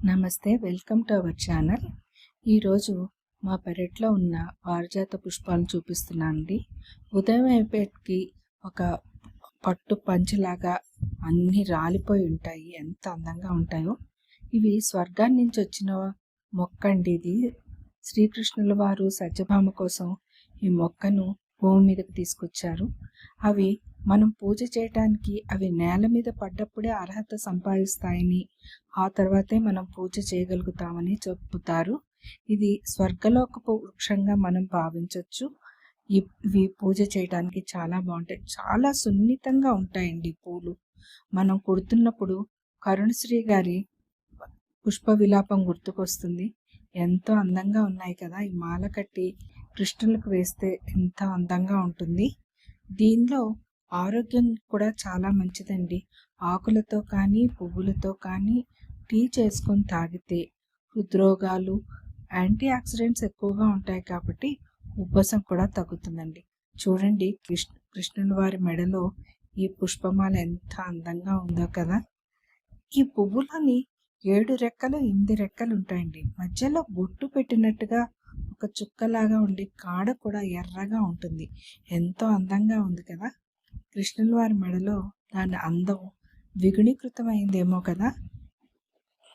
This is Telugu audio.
నమస్తే, వెల్కమ్ టు అవర్ ఛానల్. ఈరోజు మా పెరట్లో ఉన్న పారిజాత పుష్పాలను చూపిస్తున్నానండి. ఉదయం అయిపోయేటికి ఒక పట్టు పంచులాగా అన్నీ రాలిపోయి ఉంటాయి. ఎంత అందంగా ఉంటాయో. ఇవి స్వర్గాన్ని నుంచి వచ్చిన మొక్క అండి. ఇది శ్రీకృష్ణుల వారు సత్యభామ కోసం ఈ మొక్కను భూమి మీదకి తీసుకొచ్చారు. అవి మనం పూజ చేయటానికి అవి నేల మీద పడ్డప్పుడే అర్హత సంపాదిస్తాయని, ఆ తర్వాతే మనం పూజ చేయగలుగుతామని చెప్పుతారు. ఇది స్వర్గలోకపు వృక్షంగా మనం భావించవచ్చు. ఇవి పూజ చేయడానికి చాలా బాగుంటాయి. చాలా సున్నితంగా ఉంటాయండి పూలు. మనం కుడుతున్నప్పుడు కరుణశ్రీ గారి పుష్ప విలాపం గుర్తుకొస్తుంది. ఎంతో అందంగా ఉన్నాయి కదా. ఈ మాల కట్టి కృష్ణులకు వేస్తే ఎంత అందంగా ఉంటుంది. దీనిలో ఆరోగ్యం కూడా చాలా మంచిదండి. ఆకులతో కానీ పువ్వులతో కానీ టీ చేసుకొని తాగితే హృద్రోగాలు, యాంటీ ఆక్సిడెంట్స్ ఎక్కువగా ఉంటాయి కాబట్టి ఉబ్బసం కూడా తగ్గుతుందండి. చూడండి, కృష్ణుని వారి మెడలో ఈ పుష్పమాల ఎంత అందంగా ఉందో కదా. ఈ పువ్వులని 7 రెక్కలు 8 రెక్కలు ఉంటాయండి. మధ్యలో బొట్టు పెట్టినట్టుగా ఒక చుక్కలాగా ఉండి కాడ కూడా ఎర్రగా ఉంటుంది. ఎంతో అందంగా ఉంది కదా. కృష్ణుల వారి మెడలో దాని అందం ద్విగుణీకృతమైందేమో కదా.